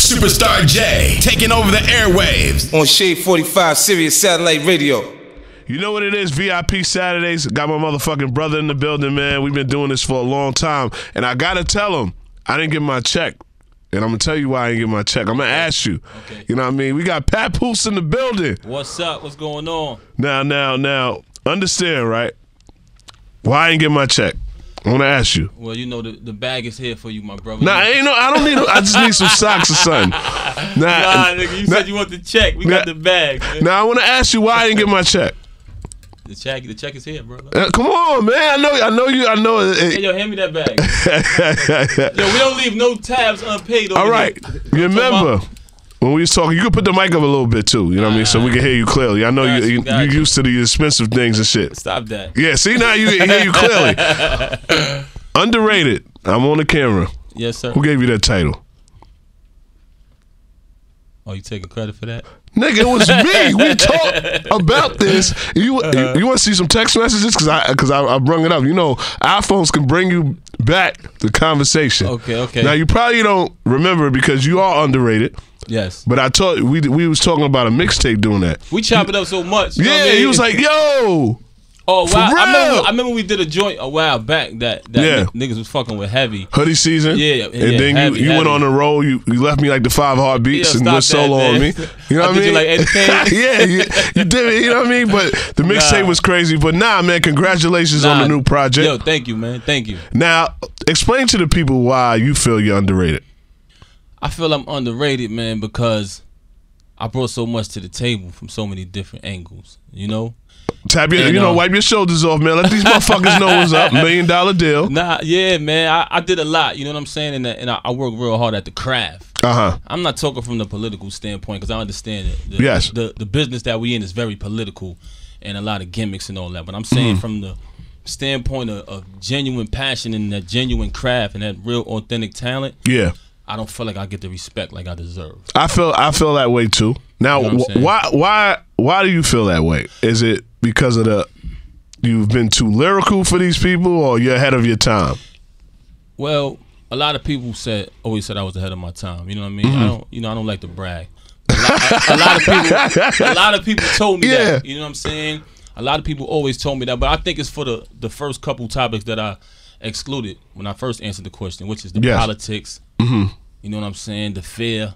Superstar J, taking over the airwaves. On Shade 45, Sirius Satellite Radio. You know what it is, VIP Saturdays. Got my motherfucking brother in the building, man. We've been doing this for a long time. And I got to tell him, I didn't get my check. And I'm going to tell you why I didn't get my check. I'm going to ask you. Okay. You know what I mean? We got Papoose in the building. What's up? What's going on? Now, understand, right? Why I didn't get my check? I want to ask you. Well, you know the bag is here for you, my brother. Nah, I don't need. I just need some socks or something. Nah, nigga, you said you want the check. We got the bag. Man. Now I want to ask you why I didn't get my check. The check is here, bro. Come on, man. I know you. Hey, yo, hand me that bag. Yo, we don't leave no tabs unpaid. All right. You remember when we was talking? You could put the mic up a little bit too. You know what I mean, so we can hear you clearly. I know you used to the expensive things and shit. Stop that. Yeah. See, now you hear you clearly. Underrated. I'm on the camera. Yes, sir. Who gave you that title? Oh, you taking credit for that? Nigga, it was me. We talked about this. You want to see some text messages? Because I brung it up. You know, iPhones can bring you back the conversation. Okay. Now, you probably don't remember because you are underrated. Yes. But I told we was talking about a mixtape doing that. We chop it up so much. You know what I Yeah, mean? he was like, yo. Oh, wow. For real? I remember we did a joint a while back that niggas was fucking with Heavy. Hoodie season. Yeah. And then Heavy, you went on the road. You left me like the 5 heartbeats and stop went solo that, on me. You know what I mean? Did you like Eddie Payne? Yeah, you did it. You know what I mean? But the mixtape was crazy. But man, congratulations on the new project. Yo, thank you, man. Thank you. Now, explain to the people why you feel you're underrated. I feel I'm underrated, man, because I brought so much to the table from so many different angles, you know? Tap your, wipe your shoulders off, man. Let these motherfuckers know what's up. $1 million deal. Nah, yeah, man. I did a lot, you know what I'm saying? And I work real hard at the craft. I'm not talking from the political standpoint because I understand it. Yes. The business that we in is very political and a lot of gimmicks and all that. But I'm saying from the standpoint of genuine passion and that genuine craft and that real authentic talent. Yeah. I don't feel like I get the respect like I deserve. I feel that way too. Now, You know why do you feel that way? Is it because of you've been too lyrical for these people, or you're ahead of your time? Well, a lot of people always said I was ahead of my time. You know what I mean? I don't like to brag. A lot of people told me that. You know what I'm saying? A lot of people always told me that, but I think it's for the first couple topics that I excluded when I first answered the question, which is the politics. You know what I'm saying? The fear.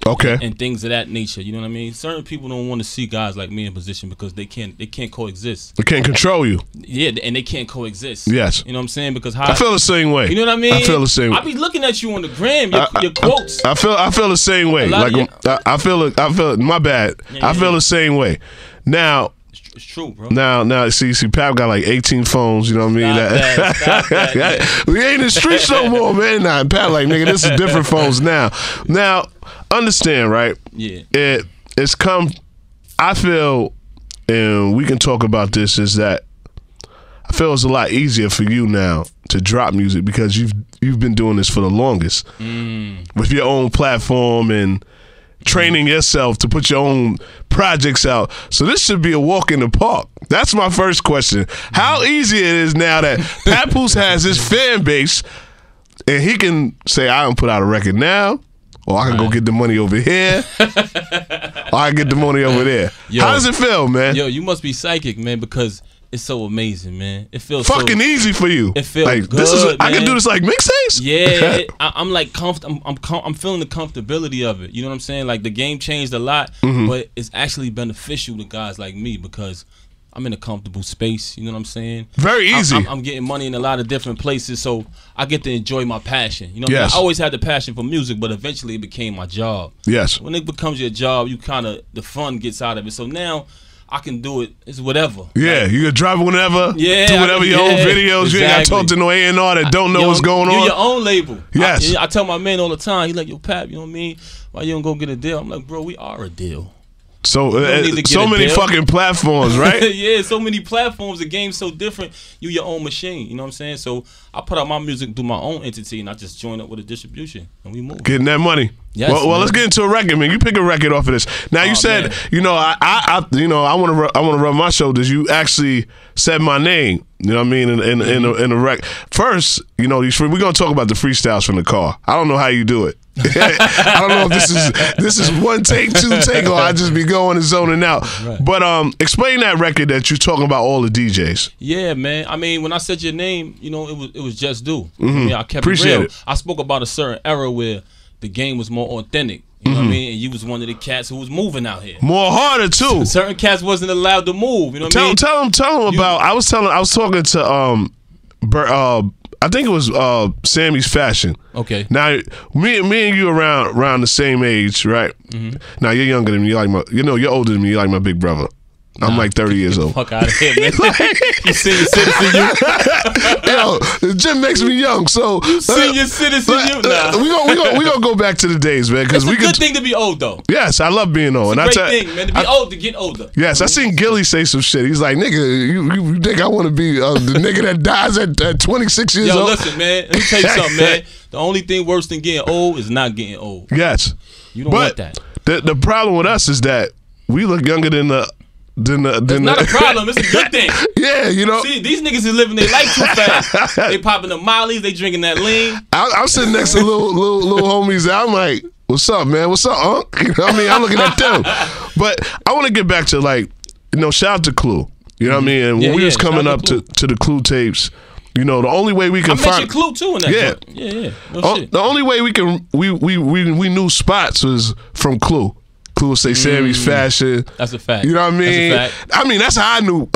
Okay. And things of that nature. You know what I mean? Certain people don't want to see guys like me in position because they can't coexist. They can't control you. Yeah, and they can't coexist. Yes. You know what I'm saying? Because I feel the same way. You know what I mean? I feel the same way. I be looking at you on the gram, your quotes. I feel the same way. Like I feel my bad. I feel the same way. Now, it's true, bro. Now, see, Pap got like 18 phones. You know what I mean? Stop that, we ain't in the streets no more, man. Nah, Pap, like nigga, this is different phones now. Now, understand, right? Yeah. It's come. I feel, and we can talk about this. Is that I feel it's a lot easier for you now to drop music because you've been doing this for the longest with your own platform and training yourself to put your own projects out. So this should be a walk in the park. That's my first question. How easy it is now that Papoose has his fan base and he can say, I can put out a record now, or I can go get the money over here, or I can get the money over there. How does it feel, man? Yo, you must be psychic, man, because it's so amazing, man. It feels fucking easy for you. It feels like, good, I can do this like mixtapes? Yeah, I'm like I'm feeling the comfortability of it. You know what I'm saying? Like the game changed a lot, but it's actually beneficial to guys like me because I'm in a comfortable space. You know what I'm saying? Very easy. I'm getting money in a lot of different places, so I get to enjoy my passion. You know, yes. I always had the passion for music, but eventually it became my job. Yes. When it becomes your job, you the fun gets out of it. So now I can do it. It's whatever. Yeah, like, you can drop it whenever. Yeah, do whatever your own videos. Exactly. You ain't got to talk to no A&R that don't know what's going on. You're your own label. Yes. I tell my man all the time. He's like, yo, Pap, you know what I mean? Why you don't go get a deal? I'm like, bro, we are a deal. So many fucking platforms, right? Yeah, so many platforms. The game's so different. You your own machine. You know what I'm saying? So I put out my music through my own entity, and I just join up with a distribution, and we move. Getting that money. Yes, well, let's get into a record, man. You pick a record off of this. Now you said, man. I want to rub my shoulders. You actually said my name. You know what I mean? In a record. First, we're gonna talk about the freestyles from the car. I don't know how you do it. I don't know if this is one take, two take, or I just be going and zoning out. Right. But explain that record that you're talking about all the DJs. Yeah, man. I mean, when I said your name, you know, it was just due. I mean, I kept it real. I spoke about a certain era where the game was more authentic. You know what I mean? And you was one of the cats who was moving out here. More harder too. Certain cats wasn't allowed to move. You know what I mean? Tell them about. I was talking to I think it was Sammy's Fashion. Okay. Now me and you around the same age, right? Now you're younger than me. You're older than me. You're like my big brother. I'm like 30 years old. Fuck out of here, man. You senior citizen, you. Yo, the gym makes me young, so you senior citizen, you. Nah. We gonna go back to the days, man. Because it's a good thing to be old, though. Yes, I love being old. It's a great thing, man. To be old, to get older. Yes, I seen Gilly say some shit. He's like, nigga, you think I want to be the nigga that dies at 26 years old? Yo, listen, man. Let me tell you something, man. The only thing worse than getting old is not getting old. Yes, you don't want that. The problem with us is that we look younger than the. It's not a problem. It's a good thing. Yeah, you know. See, these niggas is living their life too fast. They popping the mollies. They drinking that lean. I'm sitting next to little homies. I'm like, "What's up, man? What's up, Unc?" You know what I mean? I'm looking at them. But I want to get back to shout out to Clue. You know what I mean? And when we was coming up to the Clue tapes, you know, the only way we can find. I mentioned Clue too in that. Yeah, joint. Yeah. No shit. The only way we knew spots was from Clue. Clue would say Sammy's Fashion. That's a fact. You know what I mean? That's a fact. I mean, that's how I knew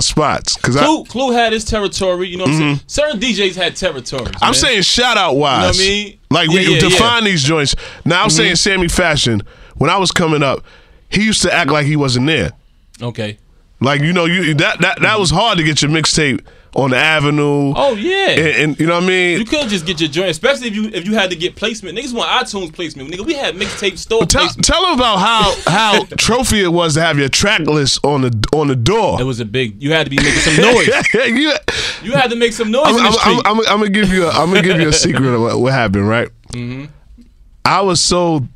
spots. Clue had his territory. You know what I'm saying? Certain DJs had territories. I'm saying shout out wise. You know what I mean? Like we can define these joints. Now I'm saying Sammy Fashion. When I was coming up, he used to act like he wasn't there. Okay. Like that was hard to get your mixtape on the Avenue. Oh yeah, and you know what I mean. You couldn't just get your joint, especially if you had to get placement. Niggas want iTunes placement. Nigga, we had mixtape store placement. Tell them about how trophy it was to have your track list on the door. It was a big. You had to be making some noise. You had to make some noise in the street. I'm gonna give you a secret of what happened. Right. I was so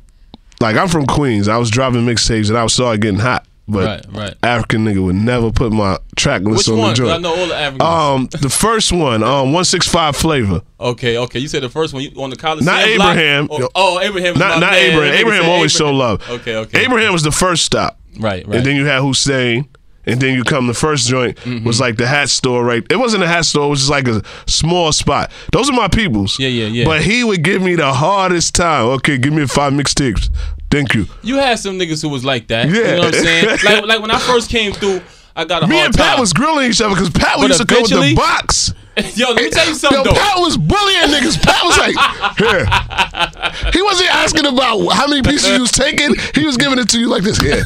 I'm from Queens. I was dropping mixtapes and I started getting hot. But right. African nigga would never put my track list on the joint. I know all the Africans. The first one, 165 Flavor. Okay. You said the first one on the college. Not Abraham. Abraham. Was not Abraham. Abraham always show love. Okay. Abraham was the first stop. Right. And then you had Hussein. And then you come, the first joint was like the hat store, right? It wasn't a hat store, it was just like a small spot. Those are my peoples. Yeah. But he would give me the hardest time. Okay, give me 5 mixtapes. Thank you. You had some niggas who was like that. Yeah. You know what I'm saying? like when I first came through, I got a hard time. Me and Pat was grilling each other because Pat used to come with the box. Yo, let me tell you something though. Pat was bullying niggas. Pat was like, here. He wasn't asking about how many pieces you was taking. He was giving it to you like this. Here.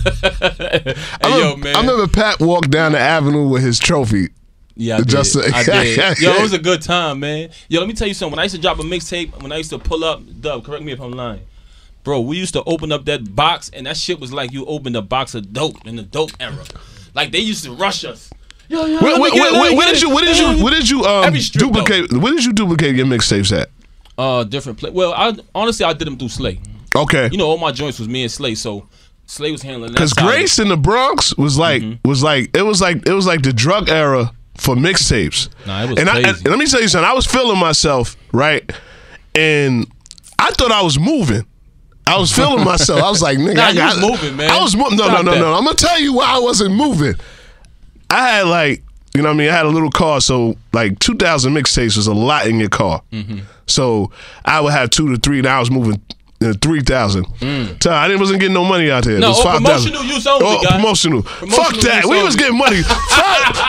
I remember Pat walked down the avenue with his trophy. Yeah, I did. Yo, it was a good time, man. Yo, let me tell you something. When I used to drop a mixtape, when I used to pull up, Dub, correct me if I'm lying. Bro, we used to open up that box, and that shit was like you opened a box of dope in the dope era. Like they used to rush us. Yo, where did you duplicate? Where did you duplicate your mixtapes at? Different place. Well, I did them through Slay. Okay. You know, all my joints was me and Slay, so Slay was handling that. Because Grace in the Bronx was like it was like the drug era for mixtapes. Nah, it was crazy. And let me tell you something. I was feeling myself, right, and I thought I was moving. I was feeling myself. I was like, nigga, you was moving, man. I was moving. No. I'm gonna tell you why I wasn't moving. I had I had a little car, so 2,000 mixtapes was a lot in your car. So I would have 2 to 3, and I was moving 3,000. I wasn't getting no money out there. No, it was 5,000. Promotional use only, guys. Promotional. Fuck that. We was getting money.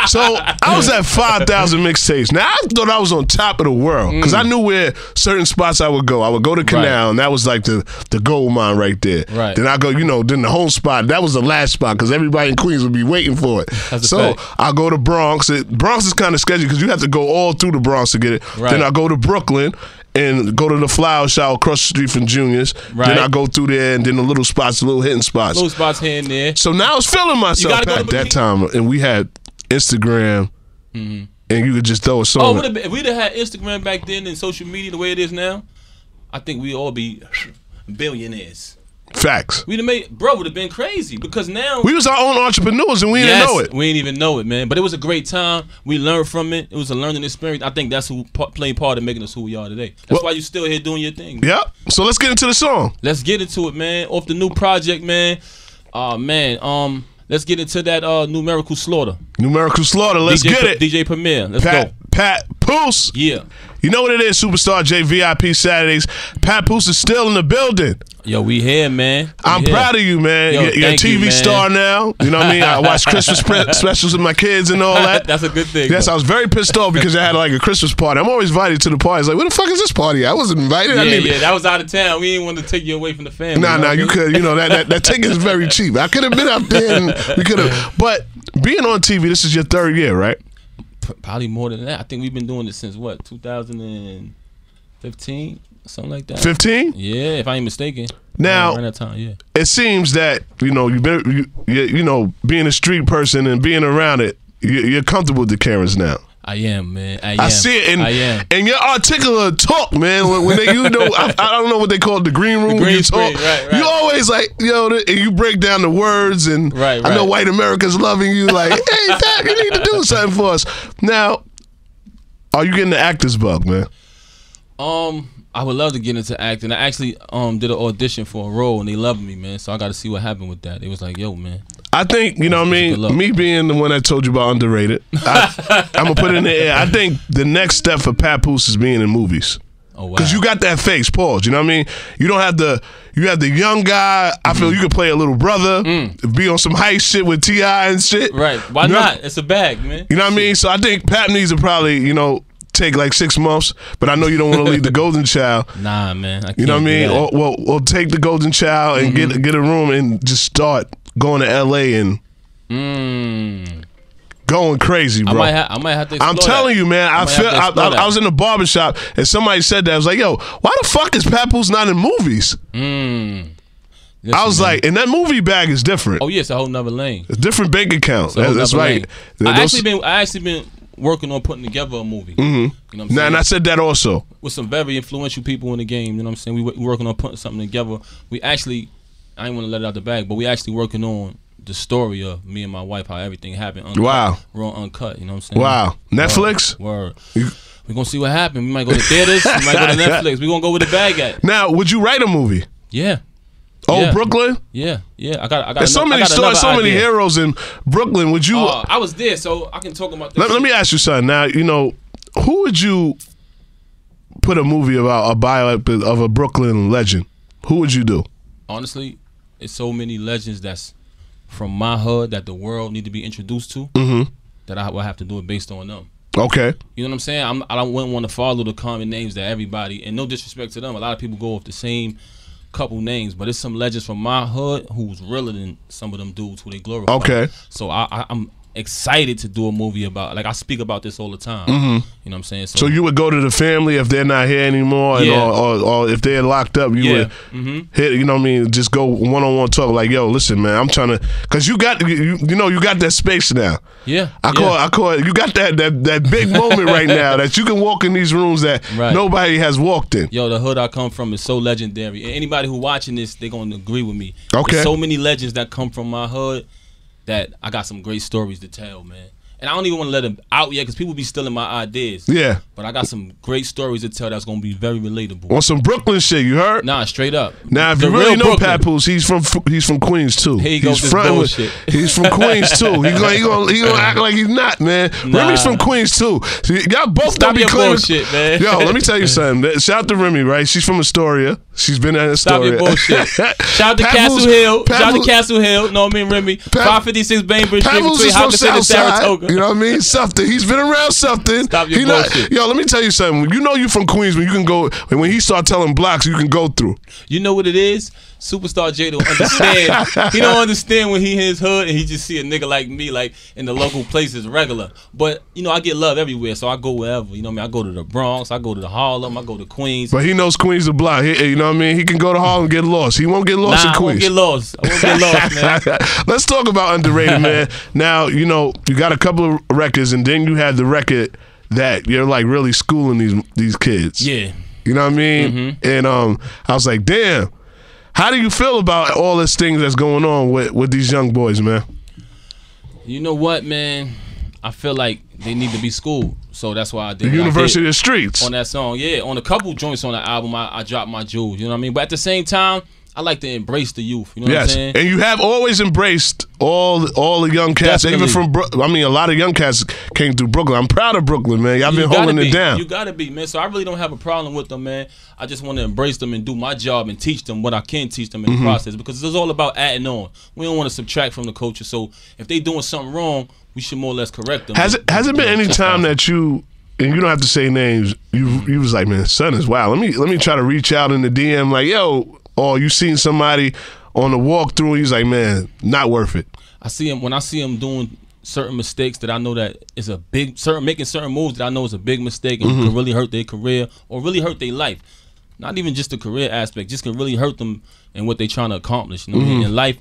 So I was at 5,000 mixtapes. Now I thought I was on top of the world because I knew where certain spots I would go. I would go to Canal, and that was like the gold mine right there. Right. Then I go, then the home spot, that was the last spot because everybody in Queens would be waiting for it. So I go to Bronx. Bronx is kind of sketchy because you have to go all through the Bronx to get it. Right. Then I go to Brooklyn and go to the flower shower across the street from Junior's. Right. Then I go through there, and then the little spots, the little hitting spots. Little spots here and there. So now I was feeling myself at that time, and we had Instagram, and you could just throw a song. If we'd have had Instagram back then and social media the way it is now, I think we'd all be billionaires. Facts. We'd have made, bro, would have been crazy because now we was our own entrepreneurs and we didn't know it. We didn't even know it, man. But it was a great time. We learned from it. It was a learning experience. I think that's who played part in making us who we are today. That's why you still here doing your thing. Man. Yep. So let's get into the song. Let's get into it, man. Off the new project, man. Let's get into that Numerical Slaughter. Numerical Slaughter. Let's get it. DJ Premier. Let's go. Papoose. Yeah. You know what it is, Superstar J VIP Saturdays. Papoose is still in the building. Yo, we here, man. I'm proud of you, man. You're a TV star now. You know what I mean? I watch Christmas specials with my kids and all that. That's a good thing. Yes, I was very pissed off because I had like a Christmas party. I'm always invited to the parties. Like, where the fuck is this party? I wasn't invited. Yeah, that was out of town. We didn't want to take you away from the family. Nah, you could. You know, that ticket is very cheap. I could have been up there and we could have. But being on TV, this is your third year, right? Probably more than that. I think we've been doing this since what, 2015, something like that. 15? Yeah, if I ain't mistaken. Now, around that time, yeah. It seems that you've been, being a street person and being around it, you're comfortable with the cameras now. I am, man. I see it, I am. And your articulate talk, man. When they, I don't know what they call it, the green room. The green when you talk, screen, right. You always like, and you break down the words, and right. I know white America's loving you. Like, hey, Pat, you need to do something for us. Now, are you getting the actor's bug, man? I would love to get into acting. I actually did an audition for a role, and they loved me, man. So I got to see what happened with that. It was like, yo, man. I think, you know what I mean? Me being the one that told you about Underrated, I'm going to put it in the air. I think the next step for Papoose is being in movies. Oh, wow. Because you got that face, pause. You know what I mean? You don't have you have the young guy. I feel you could play a little brother, be on some heist shit with T.I. and shit. Right. Why not? It's a bag, man. You know what I mean? So I think Pap needs to probably, take like 6 months, but I know you don't want to leave the golden child. Nah, man. I can't you know what I mean? Or take the golden child and get a room and just start going to L.A. and going crazy, bro. I might have to explore I'm telling you, man. I was in the barbershop and somebody said that. I was like, yo, why the fuck is Papoose not in movies? Listen, I was like, and that movie bag is different. Oh, yeah, it's a whole nother lane. It's a different bank account. That's right. I actually been working on putting together a movie. You know what I'm saying? And I said that also. With some very influential people in the game. You know what I'm saying? We working on putting something together. We actually, I ain't want to let it out the bag, but we actually working on the story of me and my wife, how everything happened. Uncut, wow. Raw uncut. You know what I'm saying? Wow. Netflix? Word. We're going to see what happens. We might go to theaters. We might go to Netflix. We're going to go where the bag at. Now, would you write a movie? Yeah. Brooklyn? Yeah. I got There's so many stars, so many heroes in Brooklyn. Would you? I was there, so I can talk about this. Let me ask you something. Now, who would you put a movie about, a biopic of a Brooklyn legend? Who would you do? Honestly, it's so many legends that's from my hood that the world need to be introduced to that I will have to do it based on them. Okay. You know what I'm saying? I wouldn't want to follow the common names that everybody, and no disrespect to them, a lot of people go off the same couple names, but it's some legends from my hood who's realer than some of them dudes who they glorify. Okay. So I'm excited to do a movie about, like, I speak about this all the time. You know what I'm saying? So you would go to the family if they're not here anymore, or if they're locked up, you would hit, you know what I mean, just go one-on-one talk like, yo, listen, man, I'm trying to, because you got that space now. Yeah. I call it, you got that big moment right now that you can walk in these rooms that nobody has walked in. Yo, the hood I come from is so legendary. And anybody who watching this, they're going to agree with me. Okay. There's so many legends that come from my hood that I got some great stories to tell, man. And I don't even want to let them out yet because people be stealing my ideas. Yeah. But I got some great stories to tell that's going to be very relatable. On some Brooklyn shit, you heard? Nah, straight up. Now, if you really know Papoose, he's from Queens too. Here he goes with bullshit. He's from Queens too. He gonna act like he's not, man. Nah. Remi's from Queens too. So y'all both Stop don't be your claiming bullshit, man. Yo, let me tell you something. Shout out to Remy, right? She's from Astoria. She's been at Astoria. Stop your bullshit. Shout out to Castle Hill. Shout out to Castle Hill. No, I mean Remy. 556 Bainbridge Street between Hopkinton and Saratoga. You know what I mean? Something. He's been around something. Stop your bullshit. Yo, let me tell you something. You know you from Queens when you can go, when he start telling blocks, you can go through. You know what it is? Superstar J don't understand. He don't understand when he in his hood and he just see a nigga like me, like in the local places regular. But I get love everywhere, so I go wherever. You know what I mean? I go to the Bronx, I go to the Harlem, I go to Queens. But he knows Queens the block. You know what I mean? He can go to Harlem and get lost. He won't get lost in Queens. I won't get lost. I won't get lost, man. Let's talk about Underrated, man. Now, you got a couple of records, and then you had the record that you're like really schooling these kids. Yeah. You know what I mean? And I was like, damn. How do you feel about all this things that's going on with these young boys, man? You know what, man? I feel like they need to be schooled. So that's why I did the University of the Streets. On that song, yeah. On a couple joints on the album, I dropped my jewels. You know what I mean? But at the same time, I like to embrace the youth. You know what I'm saying? And you have always embraced all the young cats, Definitely. even from I mean, a lot of young cats came through Brooklyn. I'm proud of Brooklyn, man. Y'all been holding it down. You gotta be, man. So I really don't have a problem with them, man. I just want to embrace them and do my job and teach them what I can teach them in the process, because it's all about adding on. We don't want to subtract from the culture. So if they doing something wrong, we should more or less correct them. Has it been any time that you, and you don't have to say names, you was like, man, son is wild. Let me try to reach out in the DM like, yo, or you seen somebody on the walkthrough and he's like, man, not worth it. I see him when I see him doing certain mistakes that I know that is a big making certain moves that I know is a big mistake and can really hurt their career or really hurt their life. Not even just the career aspect, just can really hurt them in what they trying to accomplish. You know what I mean? In life,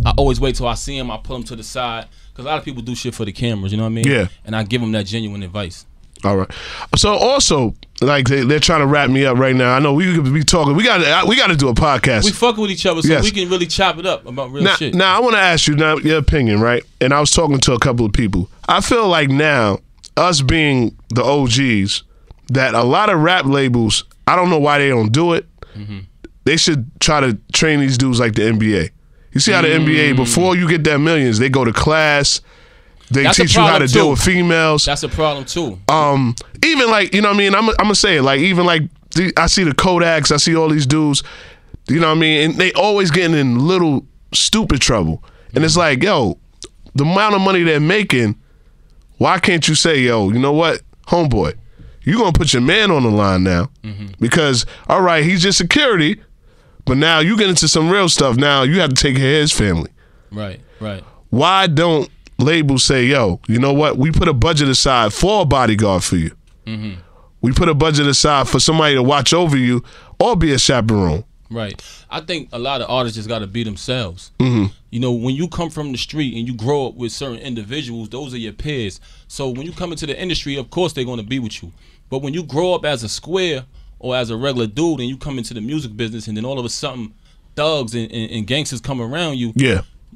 I always wait till I see him, I pull him to the side, because a lot of people do shit for the cameras, you know what I mean? Yeah. And I give them that genuine advice. All right. So also, like they're trying to wrap me up right now. I know we could be talking. We got to do a podcast. We fuck with each other, so we can really chop it up about real shit. Now I want to ask you now your opinion, right? And I was talking to a couple of people. I feel like now, us being the OGs, that a lot of rap labels, I don't know why they don't do it. They should try to train these dudes like the NBA. You see how the NBA, before you get that millions, they go to class. They teach you how to deal with females. That's a problem too. Even like, you know what I mean? I'm gonna say it. Like, even like, I see the Kodaks, I see all these dudes, you know what I mean? And they always getting in little stupid trouble. And it's like, yo, the amount of money they're making, why can't you say, yo, you know what, homeboy, you're gonna put your man on the line now. Because, all right, he's just security, but now you get into some real stuff. Now you have to take care of his family. Right. Why don't labels say, yo, you know what? We put a budget aside for a bodyguard for you. We put a budget aside for somebody to watch over you or be a chaperone. Right. I think a lot of artists just got to be themselves. You know, when you come from the street and you grow up with certain individuals, those are your peers. So when you come into the industry, of course they're going to be with you. But when you grow up as a square or as a regular dude and you come into the music business and then all of a sudden thugs and gangsters come around you,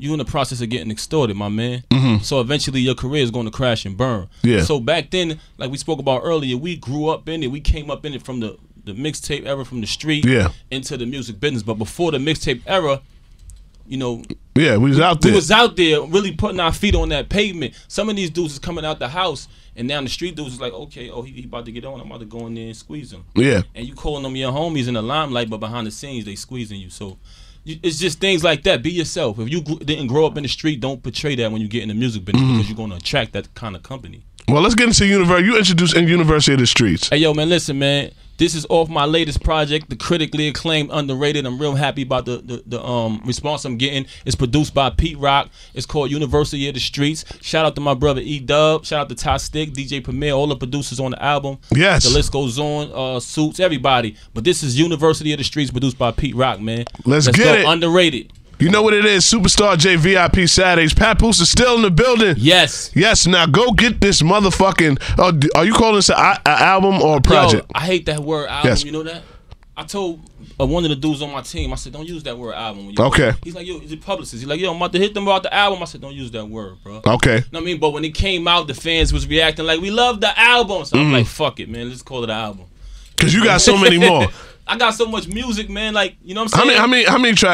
you in the process of getting extorted, my man. So eventually your career is going to crash and burn. So back then, like we spoke about earlier, we grew up in it. We came up in it from the mixtape era, from the street into the music business. But before the mixtape era, you know, we was out there. We was out there really putting our feet on that pavement. Some of these dudes is coming out the house, and now the street dudes is like, okay, oh, he about to get on. I'm about to go in there and squeeze him. And you calling them your homies in the limelight, but behind the scenes they squeezing you. So it's just things like that. Be yourself. If you didn't grow up in the street, don't portray that when you get in the music business, because you're going to attract that kind of company. Well, let's get into University. You introduced University of the Streets. Hey, yo, man, listen, man. This is off my latest project, the critically acclaimed Underrated. I'm real happy about the response I'm getting. It's produced by Pete Rock. It's called University of the Streets. Shout out to my brother E-Dub. Shout out to Ty Stick, DJ Premier, all the producers on the album. Yes. The list goes on. Suits, everybody. But this is University of the Streets, produced by Pete Rock, man. Let's get go. It. Underrated. You know what it is, Superstar J VIP Saturdays. Papoose is still in the building. Yes. Yes, now go get this motherfucking, are you calling this an album or a project? Yo, I hate that word album, you know that? I told one of the dudes on my team, I said, don't use that word album. When you He's like, yo, he's a publicist. He's like, yo, I'm about to hit them about the album. I said, don't use that word, bro. Okay. You know what I mean? But when it came out, the fans was reacting like, we love the album. So I'm like, fuck it, man, let's call it an album. Because you got so many more. I got so much music, man. Like, you know what I'm saying?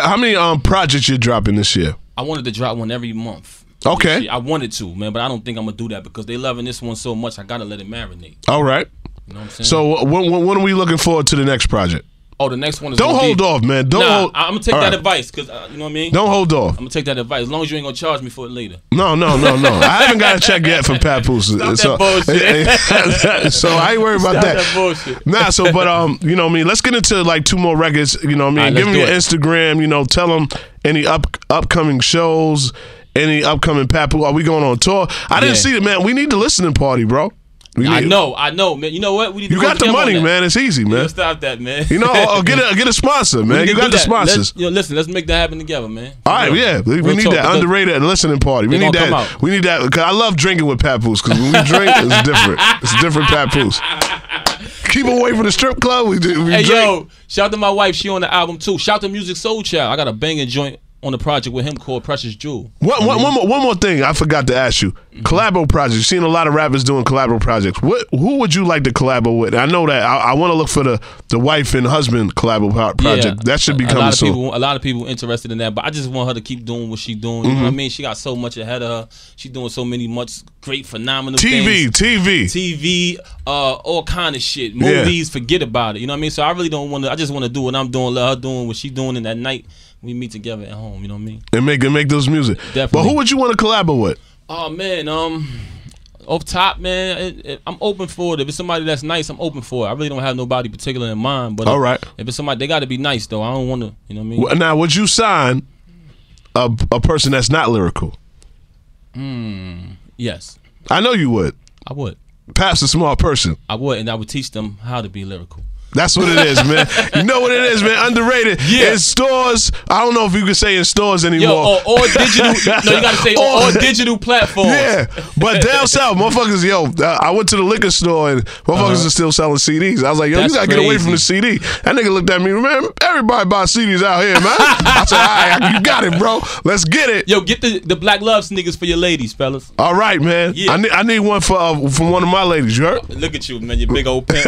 How many projects you dropping this year? I wanted to drop one every month. Okay. I wanted to, man, but I don't think I'm gonna do that because they loving this one so much. I gotta let it marinate. All right. You know what I'm saying? So when are we looking forward to the next project? Oh, the next one is. Don't hold off, man. Don't hold. I'm gonna take that advice because you know what I mean. Don't hold off. I'm gonna take that advice as long as you ain't gonna charge me for it later. No. I haven't got a check yet from Papoose. Stop that bullshit. So I ain't worried about that. Bullshit. Nah. So, but you know what I mean. Let's get into like 2 more records. You know what I mean. Give them your Instagram. You know, tell them any upcoming shows, any upcoming Papoose. Are we going on tour? I didn't see it, man. We need the listening party, bro. I know, man. You know what? We need to got the money, man. It's easy, man. Stop that, man. You know, get a sponsor, man. You got the sponsors. Listen, let's make that happen together, man. All right, yeah. We need that Underrated listening party. We need that. We need that because I love drinking with Papoose because when we drink, it's different. It's different Papoose. keep away from the strip club. We Hey, drink. yo, shout out to my wife. She on the album, too. Shout out to Music Soul Child. I got a banging joint on the project with him called Precious Jewel. One more thing I forgot to ask you. Collabo projects. You've seen a lot of rappers doing collabo projects. Who would you like to collabo with? I know that I want to look for the wife and husband collabo project. Yeah, that should be coming soon. A lot of people interested in that, but I just want her to keep doing what she's doing. You know what I mean? She got so much ahead of her. She's doing so much great, phenomenal things. TV, all kind of shit. Movies, forget about it. You know what I mean? So I really don't want to. I just want to do what I'm doing, let her doing what she's doing, and that night we meet together at home. You know what I mean? And make those music. Definitely. But who would you want to collabo with? Oh man, off top, man, I'm open for it. If it's somebody that's nice, I'm open for it. I really don't have nobody particular in mind. But all right, if it's somebody, they got to be nice though. I don't want to, you know what I mean? Well, now, would you sign a person that's not lyrical? Yes. I know you would. I would. Perhaps a small person. I would, and I would teach them how to be lyrical. That's what it is, man. You know what it is, man. Underrated. Yeah. In stores, I don't know if you can say in stores anymore. Yo, or digital. No, you gotta say or digital platforms. Yeah, but down south, motherfuckers. Yo, I went to the liquor store and motherfuckers are still selling CDs. I was like, yo, That's you gotta get away from the CD. That nigga looked at me, man. Everybody buys CDs out here, man. I said, all right, you got it, bro. Let's get it. Yo, get the Black Love sneakers for your ladies, fellas. All right, man. Yeah. I need one from one of my ladies. You heard? Look at you, man. You big old pimp.